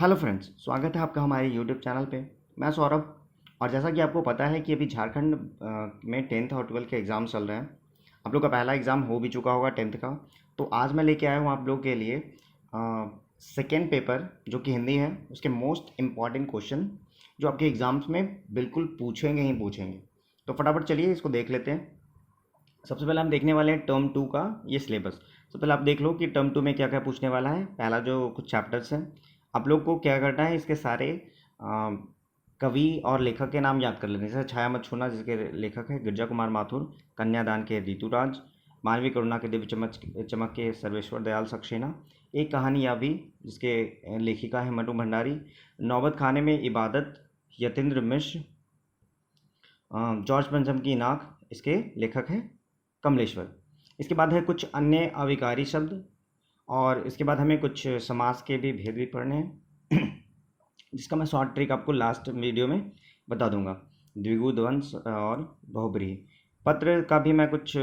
Hello friends, स्वागत है आपका हमारे यूट्यूब चैनल पे। मैं सौरभ। और जैसा कि आपको पता है कि अभी झारखंड में 10th और 12th के एग्ज़ाम चल रहे हैं। आप लोग का पहला एग्ज़ाम हो भी चुका होगा 10th का। तो आज मैं लेके आया हूँ आप लोग के लिए सेकेंड पेपर जो कि हिंदी है, उसके मोस्ट इम्पॉर्टेंट क्वेश्चन जो आपके एग्ज़ाम्स में बिल्कुल पूछेंगे ही पूछेंगे। तो फटाफट चलिए इसको देख लेते हैं। सबसे पहले हम देखने वाले हैं टर्म 2 का ये सिलेबस। सबसे पहले आप देख लो कि टर्म 2 में क्या क्या पूछने वाला है। पहला जो कुछ चैप्टर्स हैं, आप लोग को क्या करना है, इसके सारे कवि और लेखक के नाम याद कर लेने। जैसे छाया मत छूना जिसके लेखक है गिरजा कुमार माथुर, कन्यादान के ऋतुराज, मानवीय करुणा के दिव्य चमक चमक के सर्वेश्वर दयाल सक्सेना, एक कहानी या भी जिसके लेखिका है मनु भंडारी, नौबत खाने में इबादत यतीन्द्र मिश्र, जॉर्ज पंचम की नाक इसके लेखक हैं कमलेश्वर। इसके बाद है कुछ अन्य अविकारी शब्द, और इसके बाद हमें कुछ समास के भी भेद भी पढ़ने हैं जिसका मैं शॉर्ट ट्रिक आपको लास्ट वीडियो में बता दूंगा। द्विगु, द्वंद्व और बहुब्रीहि। पत्र का भी मैं कुछ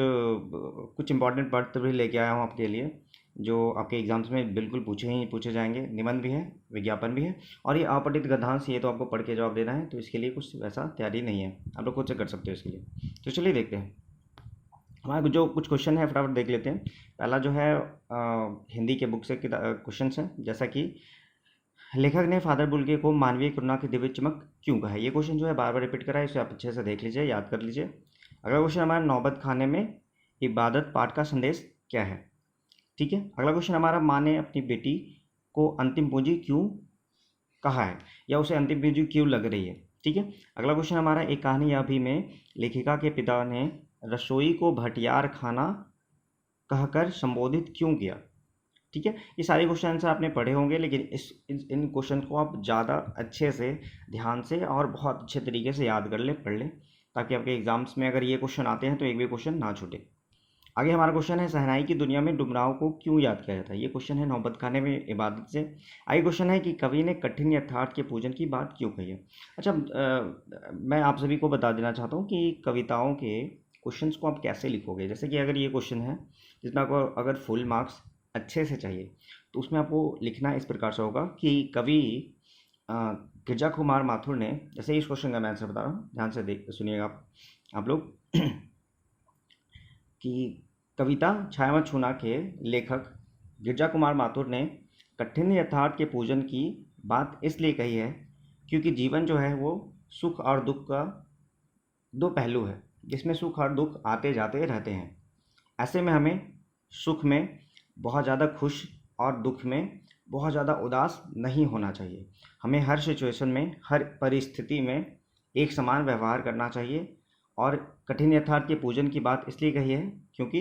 इंपॉर्टेंट पत्र भी लेके आया हूँ आपके लिए, जो आपके एग्जाम्स में बिल्कुल पूछे ही पूछे जाएंगे। निबंध भी है, विज्ञापन भी है, और ये अपठित गद्यांश, ये तो आपको पढ़ के जवाब देना है, तो इसके लिए कुछ वैसा तैयारी नहीं है, आप लोग खुद से कर सकते हो इसके लिए। तो चलिए देखते हैं हमारे जो कुछ क्वेश्चन है, फटाफट देख लेते हैं। पहला जो है हिंदी के बुक से क्वेश्चन है, जैसा कि लेखक ने फादर बुल्के को मानवीय करुणा की दिव्य चमक क्यों कहा है। ये क्वेश्चन जो है बार बार रिपीट करा है, इसे आप अच्छे से देख लीजिए, याद कर लीजिए। अगला क्वेश्चन हमारा नौबत खाने में इबादत पाठ का संदेश क्या है। ठीक है। अगला क्वेश्चन हमारा माँ ने अपनी बेटी को अंतिम पूंजी क्यों कहा है, या उसे अंतिम पूंजी क्यों लग रही है। ठीक है। अगला क्वेश्चन हमारा एक कहानी या भी में लेखिका के पिता ने रसोई को भटियार खाना कहकर संबोधित क्यों किया। ठीक है। ये सारे क्वेश्चन आंसर आपने पढ़े होंगे, लेकिन इन क्वेश्चन को आप ज़्यादा अच्छे से, ध्यान से और बहुत अच्छे तरीके से याद कर ले, पढ़ लें, ताकि आपके एग्जाम्स में अगर ये क्वेश्चन आते हैं तो एक भी क्वेश्चन ना छूटे। आगे हमारा क्वेश्चन है शहनाई की दुनिया में डुमराव को क्यों याद किया जाता है। ये क्वेश्चन है नौबत खाने में इबादत से। आगे क्वेश्चन है कि कवि ने कठिन यथार्थ के पूजन की बात क्यों कही है। अच्छा, मैं आप सभी को बता देना चाहता हूँ कि कविताओं के क्वेश्चंस को आप कैसे लिखोगे। जैसे कि अगर ये क्वेश्चन है जिसमें आपको अगर फुल मार्क्स अच्छे से चाहिए, तो उसमें आपको लिखना इस प्रकार से होगा कि कवि अ, गिरजा कुमार माथुर ने, जैसे इस क्वेश्चन का मैं आंसर बता रहा हूँ, ध्यान से देख सुनिएगा आप लोग कि कविता छाया मत छूना के लेखक गिरजा कुमार माथुर ने कठिन यथार्थ के पूजन की बात इसलिए कही है क्योंकि जीवन जो है वो सुख और दुख का दो पहलू है, जिसमें सुख और दुख आते जाते रहते हैं। ऐसे में हमें सुख में बहुत ज़्यादा खुश और दुख में बहुत ज़्यादा उदास नहीं होना चाहिए। हमें हर सिचुएशन में, हर परिस्थिति में एक समान व्यवहार करना चाहिए। और कठिन यथार्थ के पूजन की बात इसलिए कही है क्योंकि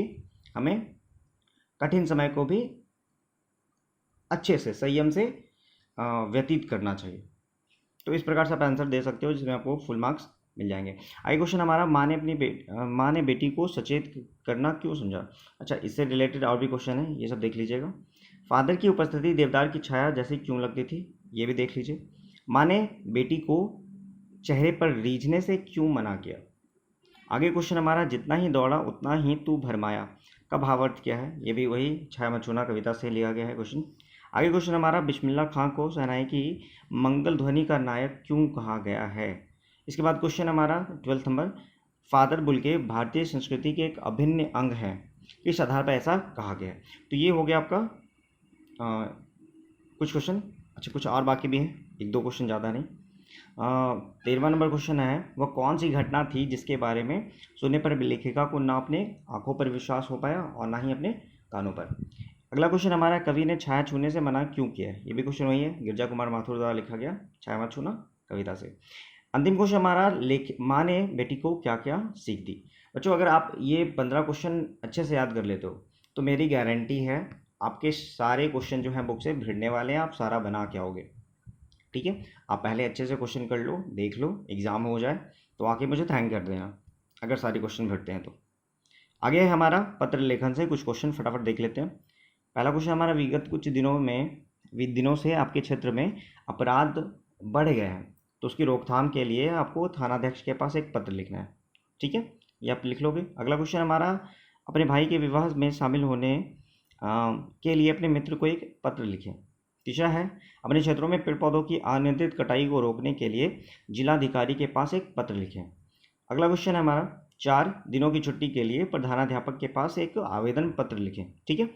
हमें कठिन समय को भी अच्छे से, संयम से व्यतीत करना चाहिए। तो इस प्रकार से आप आंसर दे सकते हो, जिसमें आपको फुल मार्क्स मिल जाएंगे। आगे क्वेश्चन हमारा माँ ने बेटी को सचेत करना क्यों समझा। अच्छा, इससे रिलेटेड और भी क्वेश्चन है, ये सब देख लीजिएगा। फादर की उपस्थिति देवदार की छाया जैसी क्यों लगती थी, ये भी देख लीजिए। माँ ने बेटी को चेहरे पर रीझने से क्यों मना किया। आगे क्वेश्चन हमारा जितना ही दौड़ा उतना ही तू भरमाया का भावार्थ क्या है। ये भी वही छाया मचूना कविता से लिया गया है क्वेश्चन। आगे क्वेश्चन हमारा बिस्मिल्लाह खां को शहनाई की मंगल ध्वनि का नायक क्यों कहा गया है। इसके बाद क्वेश्चन हमारा 12th नंबर, फादर बुल्के भारतीय संस्कृति के एक अभिन्न अंग है, किस आधार पर ऐसा कहा गया है। तो ये हो गया आपका कुछ क्वेश्चन। अच्छा, कुछ और बाकी भी हैं, एक दो क्वेश्चन ज़्यादा नहीं। 13वां नंबर क्वेश्चन है, वह कौन सी घटना थी जिसके बारे में सुनने पर लेखिका को ना अपने आंखों पर विश्वास हो पाया और ना ही अपने कानों पर। अगला क्वेश्चन हमारा, कवि ने छाया छूने से मना क्यों किया है। ये भी क्वेश्चन वही है, गिरजा कुमार माथुर द्वारा लिखा गया छाया मत छूना कविता से। अंतिम क्वेश्चन हमारा, माँ ने बेटी को क्या क्या सीख दी। बच्चों, अगर आप ये 15 क्वेश्चन अच्छे से याद कर लेते हो तो मेरी गारंटी है आपके सारे क्वेश्चन जो हैं बुक से भिड़ने वाले हैं, आप सारा बना के आओगे। ठीक है। आप पहले अच्छे से क्वेश्चन कर लो, देख लो, एग्ज़ाम हो जाए तो आके मुझे थैंक कर देना अगर सारे क्वेश्चन घटते हैं तो। आगे है हमारा पत्र लेखन से कुछ क्वेश्चन, फटाफट देख लेते हैं। पहला क्वेश्चन हमारा, विगत कुछ दिनों से आपके क्षेत्र में अपराध बढ़ गए हैं, तो उसकी रोकथाम के लिए आपको थानाध्यक्ष के पास एक पत्र लिखना है। ठीक है, ये आप लिख लोगे। अगला क्वेश्चन हमारा, अपने भाई के विवाह में शामिल होने के लिए अपने मित्र को एक पत्र लिखें। तीसरा है अपने क्षेत्रों में पेड़ पौधों की अनियंत्रित कटाई को रोकने के लिए जिलाधिकारी के पास एक पत्र लिखें। अगला क्वेश्चन है हमारा 4 दिनों की छुट्टी के लिए प्रधानाध्यापक के पास एक आवेदन पत्र लिखें। ठीक है।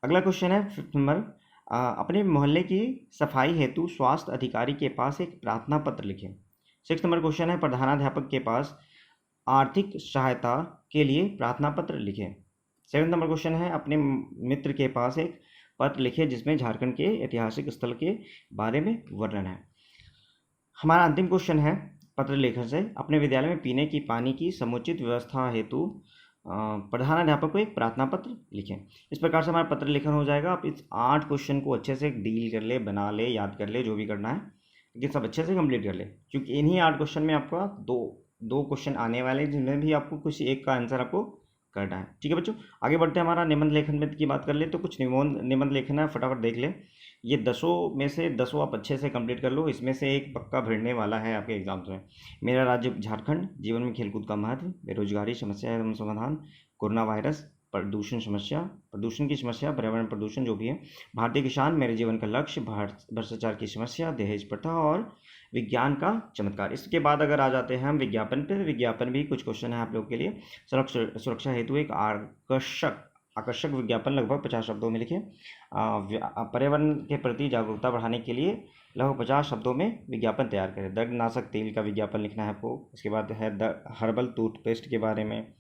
अगला क्वेश्चन है 5th नंबर, अपने मोहल्ले की सफाई हेतु स्वास्थ्य अधिकारी के पास एक प्रार्थना पत्र लिखें। 6th नंबर क्वेश्चन है प्रधानाध्यापक के पास आर्थिक सहायता के लिए प्रार्थना पत्र लिखें। 7th नंबर क्वेश्चन है अपने मित्र के पास एक पत्र लिखें जिसमें झारखंड के ऐतिहासिक स्थल के बारे में वर्णन है। हमारा अंतिम क्वेश्चन है पत्र लेखन से अपने विद्यालय में पीने की पानी की समुचित व्यवस्था हेतु प्रधानाध्यापक को एक प्रार्थना पत्र लिखें। इस प्रकार से हमारा पत्र लेखन हो जाएगा। आप इस 8 क्वेश्चन को अच्छे से डील कर ले, बना ले, याद कर ले, जो भी करना है, लेकिन सब अच्छे से कंप्लीट कर ले, क्योंकि इन्हीं 8 क्वेश्चन में आपका दो क्वेश्चन आने वाले हैं जिनमें भी आपको किसी एक का आंसर आपको करना है। ठीक है बच्चों, आगे बढ़ते हैं। हमारा निबंध लेखन में की बात कर ले तो कुछ निबंध लेखन है, फटाफट देख ले। ये 10 में से 10 आप अच्छे से कंप्लीट कर लो। इसमें से एक पक्का भिड़ने वाला है आपके एग्जाम्स में। मेरा राज्य झारखंड, जीवन में खेलकूद का महत्व, बेरोजगारी समस्या एवं समाधान, कोरोना वायरस, प्रदूषण की समस्या, पर्यावरण प्रदूषण जो भी है, भारतीय किसान, मेरे जीवन का लक्ष्य, भ्रष्टाचार की समस्या, दहेज प्रथा और विज्ञान का चमत्कार। इसके बाद अगर आ जाते हैं हम विज्ञापन पे, विज्ञापन भी कुछ क्वेश्चन है आप लोगों के लिए। सुरक्षा हेतु एक आकर्षक विज्ञापन लगभग 50 शब्दों में लिखें। पर्यावरण के प्रति जागरूकता बढ़ाने के लिए लगभग 50 शब्दों में विज्ञापन तैयार करें। दर्दनाशक तेल का विज्ञापन लिखना है आपको। इसके बाद है हर्बल टूथपेस्ट के बारे में।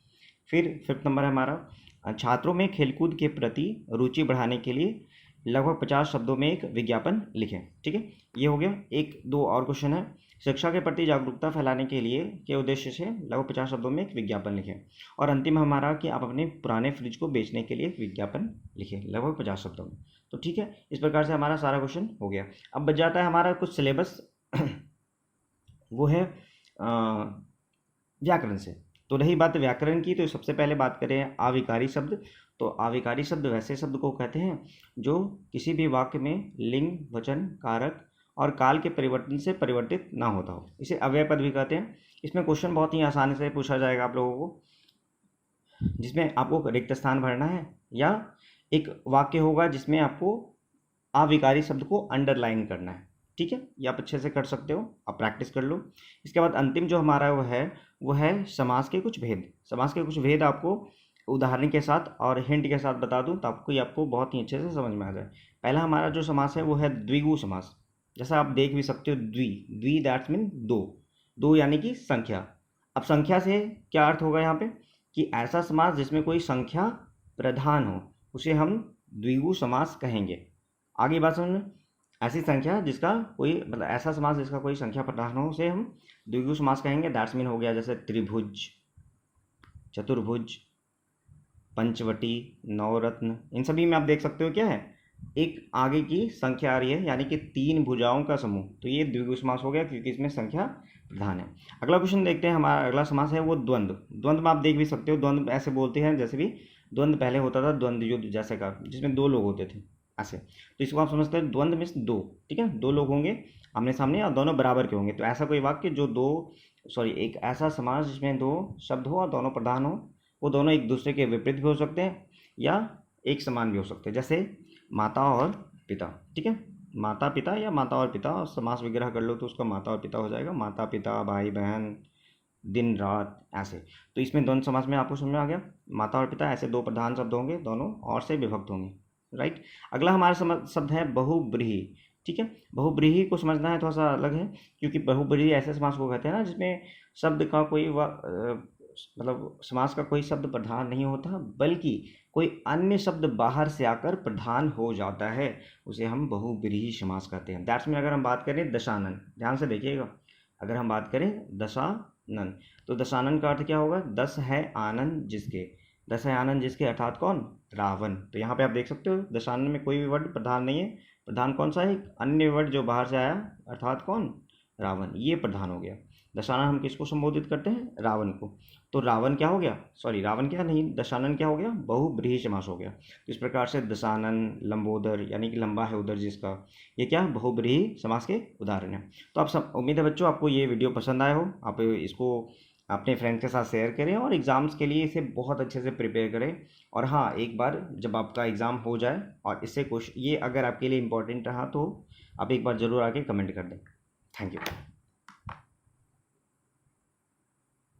फिर 5th नंबर है हमारा छात्रों में खेलकूद के प्रति रुचि बढ़ाने के लिए लगभग 50 शब्दों में एक विज्ञापन लिखें। ठीक है, ये हो गया। 1-2 और क्वेश्चन है शिक्षा के प्रति जागरूकता फैलाने के लिए के उद्देश्य से लगभग 50 शब्दों में एक विज्ञापन लिखें। और अंतिम हमारा कि आप अपने पुराने फ्रिज को बेचने के लिए एक विज्ञापन लिखें लगभग 50 शब्दों में। तो ठीक है, इस प्रकार से हमारा सारा क्वेश्चन हो गया। अब बच जाता है हमारा कुछ सिलेबस वो है व्याकरण से। तो रही बात व्याकरण की, तो सबसे पहले बात करें अविकारी शब्द। तो अविकारी शब्द वैसे शब्द को कहते हैं जो किसी भी वाक्य में लिंग, वचन, कारक और काल के परिवर्तन से परिवर्तित ना होता हो, इसे अव्यय पद भी कहते हैं। इसमें क्वेश्चन बहुत ही आसानी से पूछा जाएगा आप लोगों को, जिसमें आपको रिक्त स्थान भरना है, या एक वाक्य होगा जिसमें आपको अविकारी शब्द को अंडरलाइन करना है। ठीक है, ये आप अच्छे से कर सकते हो, आप प्रैक्टिस कर लो। इसके बाद अंतिम जो हमारा वो है समास के कुछ भेद। समास के कुछ भेद आपको उदाहरण के साथ और हिंट के साथ बता दूं तो आपको बहुत ही अच्छे से समझ में आ जाए। पहला हमारा जो समास है वो है द्विगु समास। जैसा आप देख भी सकते हो, द्वि दैट्स मीन दो यानी कि संख्या। अब संख्या से क्या अर्थ होगा यहाँ पे कि ऐसा समास जिसमें कोई संख्या प्रधान हो उसे हम द्विगु समास कहेंगे। आगे बात समझ में, ऐसी संख्या जिसका कोई मतलब ऐसा समास जिसका कोई संख्या प्रधान हो उसे हम द्विगु समास कहेंगे। दैट्स मीन हो गया जैसे त्रिभुज, चतुर्भुज, पंचवटी, नवरत्न। इन सभी में आप देख सकते हो क्या है, एक आगे की संख्या आ रही है, यानी कि 3 भुजाओं का समूह। तो ये द्विगु समास हो गया क्योंकि इसमें संख्या प्रधान है। अगला क्वेश्चन देखते हैं। हमारा अगला समास है वो द्वंद्व। द्वंद्व में आप देख भी सकते हो, द्वंद्व ऐसे बोलते हैं जैसे भी द्वंद्व पहले होता था, द्वंद्व युद्ध जैसे का, जिसमें 2 लोग होते थे ऐसे। तो इसको आप समझते हैं द्वंद्व मीन्स 2। ठीक है, 2 लोग होंगे आमने सामने और दोनों बराबर के होंगे। तो ऐसा कोई वाक्य जो एक ऐसा समास जिसमें 2 शब्द हो और दोनों प्रधान हो, वो दोनों एक दूसरे के विपरीत भी हो सकते हैं या एक समान भी हो सकते हैं, जैसे माता और पिता। ठीक है, माता पिता या माता और पिता, और समास विग्रह कर लो तो उसका माता और पिता हो जाएगा। माता पिता, भाई बहन, दिन रात, ऐसे। तो इसमें द्वंद्व समास में आपको समझ में आ गया, माता और पिता ऐसे 2 प्रधान शब्द होंगे, दोनों और से विभक्त होंगे। राइट। अगला हमारा शब्द है बहुब्रीहि। ठीक है, बहुब्रीहि को समझना है थोड़ा सा अलग है, क्योंकि बहुब्रीहि ऐसे समास को कहते हैं ना जिसमें शब्द का कोई मतलब समास का कोई शब्द प्रधान नहीं होता, बल्कि कोई अन्य शब्द बाहर से आकर प्रधान हो जाता है, उसे हम बहुब्रीहि समास कहते हैं। दैट्स मीन अगर हम बात करें दशानन, ध्यान से देखिएगा, अगर हम बात करें दशानन, तो दशानन का अर्थ क्या होगा, 10 है आनंद जिसके। 10 है आनंद जिसके अर्थात कौन, रावण। तो यहाँ पे आप देख सकते हो दशानन में कोई भी वर्ड प्रधान नहीं है। प्रधान कौन सा है, अन्य वर्ड जो बाहर से आया, अर्थात कौन, रावण, ये प्रधान हो गया। दशानन हम किसको संबोधित करते हैं, रावण को। तो रावण क्या हो गया, रावण क्या नहीं, दशानन क्या हो गया, बहुब्रीहि समास हो गया। तो इस प्रकार से दशानन, लंबोदर यानी कि लंबा है उदर जिसका, ये क्या बहुब्रीहि समास के उदाहरण है। तो आप सब, उम्मीद है बच्चों आपको ये वीडियो पसंद आया हो, आप इसको अपने फ्रेंड्स के साथ शेयर करें और एग्ज़ाम्स के लिए इसे बहुत अच्छे से प्रिपेयर करें। और हाँ, एक बार जब आपका एग्ज़ाम हो जाए और इससे कुछ ये अगर आपके लिए इम्पोर्टेंट रहा तो आप एक बार ज़रूर आके कमेंट कर दें। Thank you.